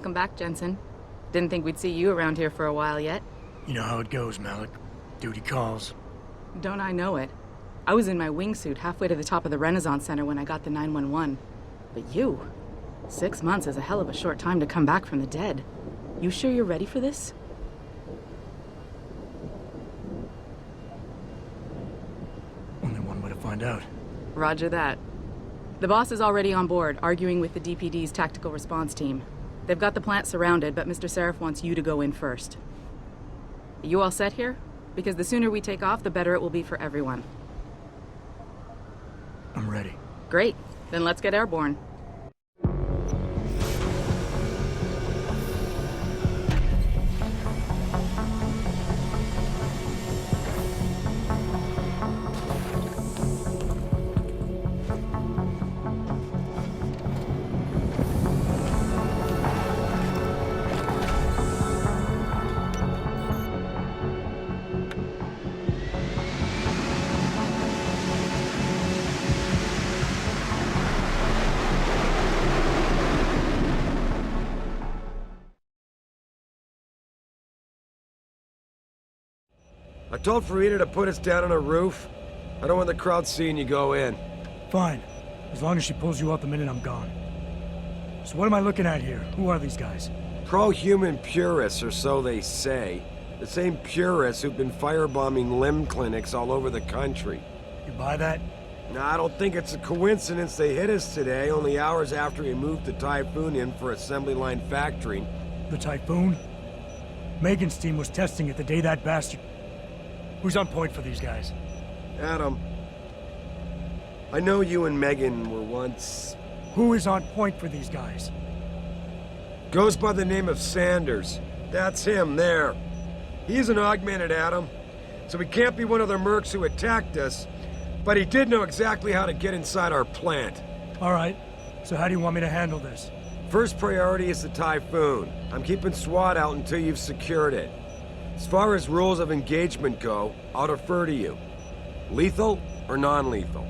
Welcome back, Jensen. Didn't think we'd see you around here for a while yet. You know how it goes, Malik. Duty calls. Don't I know it? I was in my wingsuit halfway to the top of the Renaissance Center when I got the 911. But you... 6 months is a hell of a short time to come back from the dead. You sure you're ready for this? Only one way to find out. Roger that. The boss is already on board, arguing with the DPD's tactical response team. They've got the plant surrounded, but Mr. Seraph wants you to go in first. You all set here? Because the sooner we take off, the better it will be for everyone. I'm ready. Great. Then let's get airborne. I told Farida to put us down on a roof. I don't want the crowd seeing you go in. Fine. As long as she pulls you out the minute I'm gone. So what am I looking at here? Who are these guys? Pro-human purists, or so they say. The same purists who've been firebombing limb clinics all over the country. You buy that? Now, I don't think it's a coincidence they hit us today, only hours after we moved the Typhoon in for assembly line factory. The Typhoon? Megan's team was testing it the day that bastard... Who's on point for these guys? Adam, I know you and Megan were once... Who is on point for these guys? Goes by the name of Sanders. That's him, there. He's an augmented Adam, so he can't be one of the mercs who attacked us, but he did know exactly how to get inside our plant. All right. So how do you want me to handle this? First priority is the Typhoon. I'm keeping SWAT out until you've secured it. As far as rules of engagement go, I'll defer to you. Lethal or non-lethal?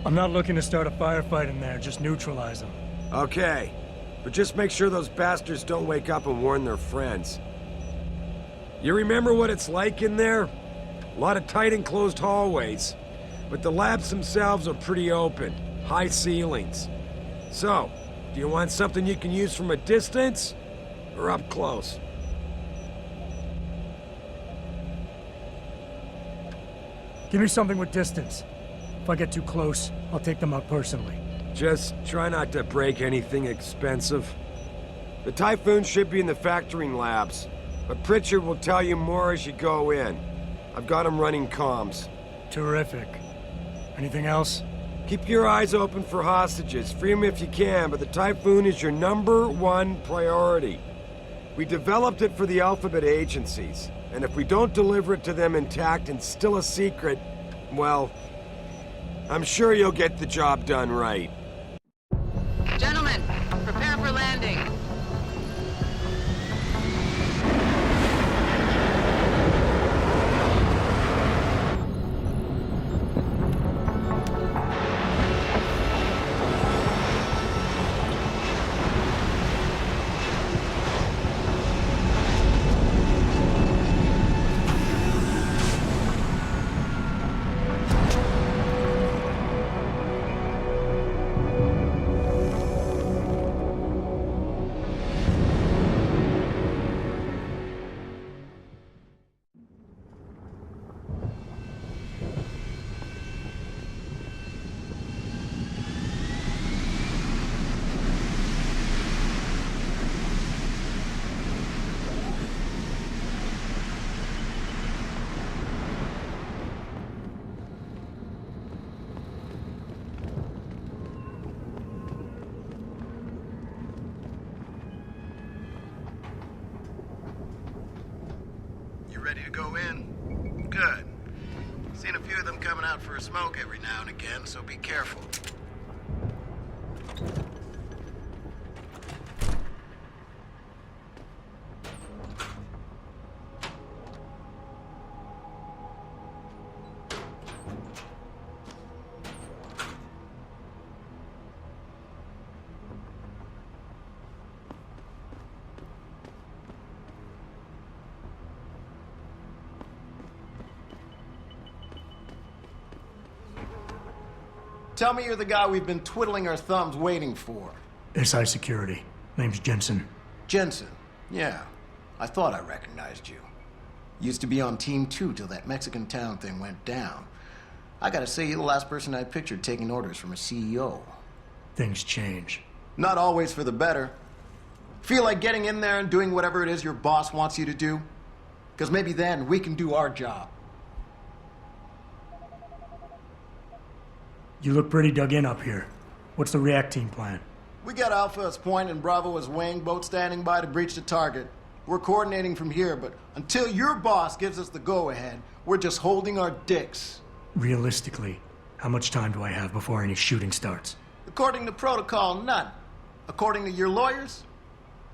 I'm not looking to start a firefight in there, just neutralize them. Okay, but just make sure those bastards don't wake up and warn their friends. You remember what it's like in there? A lot of tight enclosed hallways, but the labs themselves are pretty open, high ceilings. So, do you want something you can use from a distance, or up close? Give me something with distance. If I get too close, I'll take them out personally. Just try not to break anything expensive. The Typhoon should be in the factoring labs, but Pritchard will tell you more as you go in. I've got him running comms. Terrific. Anything else? Keep your eyes open for hostages. Free them if you can, but the Typhoon is your #1 priority. We developed it for the Alphabet agencies, and if we don't deliver it to them intact and still a secret, well, I'm sure you'll get the job done right. Gentlemen, prepare for landing. Ready to go in? Good. Seen a few of them coming out for a smoke every now and again, so be careful. Tell me you're the guy we've been twiddling our thumbs waiting for. SI Security. Name's Jensen. Jensen. Yeah. I thought I recognized you. Used to be on Team 2 till that Mexican town thing went down. I gotta say, you're the last person I pictured taking orders from a CEO. Things change. Not always for the better. Feel like getting in there and doing whatever it is your boss wants you to do? Because maybe then we can do our job. You look pretty dug in up here. What's the react team plan? We got Alpha as point and Bravo as wing, both standing by to breach the target. We're coordinating from here, but until your boss gives us the go-ahead, we're just holding our dicks. Realistically, how much time do I have before any shooting starts? According to protocol, none. According to your lawyers,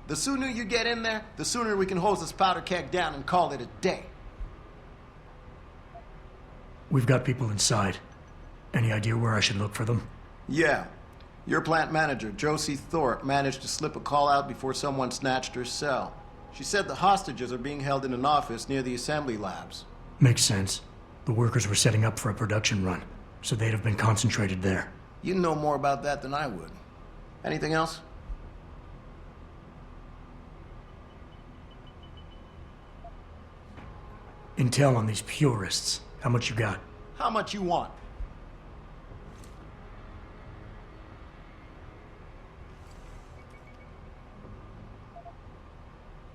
the sooner you get in there, the sooner we can hose this powder keg down and call it a day. We've got people inside. Any idea where I should look for them? Yeah. Your plant manager, Josie Thorpe, managed to slip a call out before someone snatched her cell. She said the hostages are being held in an office near the assembly labs. Makes sense. The workers were setting up for a production run, so they'd have been concentrated there. You know more about that than I would. Anything else? Intel on these purists. How much you got? How much you want?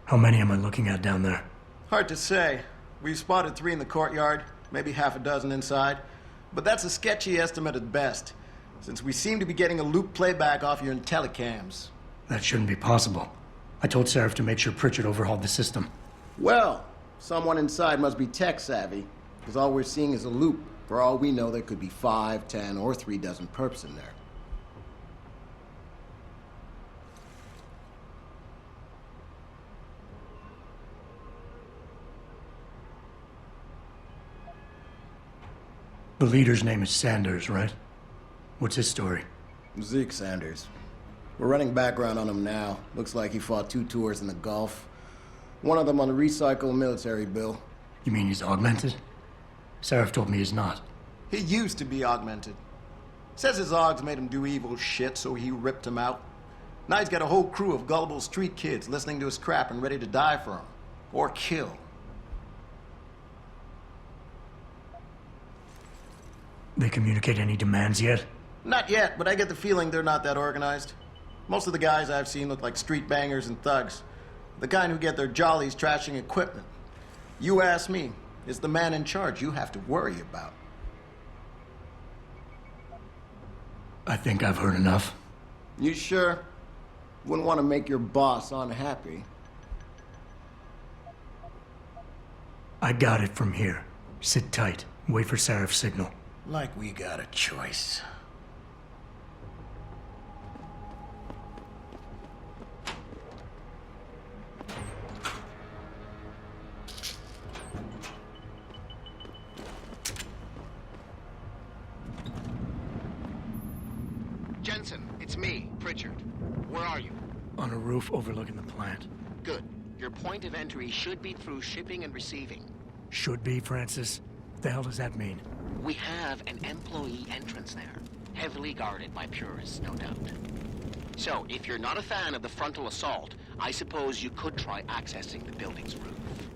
How many am I looking at down there? Hard to say. We've spotted 3 in the courtyard, maybe half a dozen inside. But that's a sketchy estimate at best, since we seem to be getting a loop playback off your telecams. That shouldn't be possible. I told Seraph to make sure Pritchard overhauled the system. Well, someone inside must be tech savvy, because all we're seeing is a loop. For all we know, there could be 5, 10, or 3 dozen perps in there. The leader's name is Sanders, right? What's his story? Zeke Sanders. We're running background on him now. Looks like he fought 2 tours in the Gulf. One of them on a recycled military bill. You mean he's augmented? Seraph told me he's not. He used to be augmented. Says his augs made him do evil shit, so he ripped him out. Now he's got a whole crew of gullible street kids listening to his crap and ready to die for him. Or kill. They communicate any demands yet? Not yet, but I get the feeling they're not that organized. Most of the guys I've seen look like street bangers and thugs. The kind who get their jollies trashing equipment. You ask me, it's the man in charge you have to worry about. I think I've heard enough. You sure? Wouldn't want to make your boss unhappy. I got it from here. Sit tight. Wait for Seraph's signal. Like we got a choice. Jensen, it's me, Pritchard. Where are you? On a roof overlooking the plant. Good. Your point of entry should be through shipping and receiving. Should be, Francis. What the hell does that mean? We have an employee entrance there, heavily guarded by purists, no doubt. So, if you're not a fan of the frontal assault, I suppose you could try accessing the building's roof.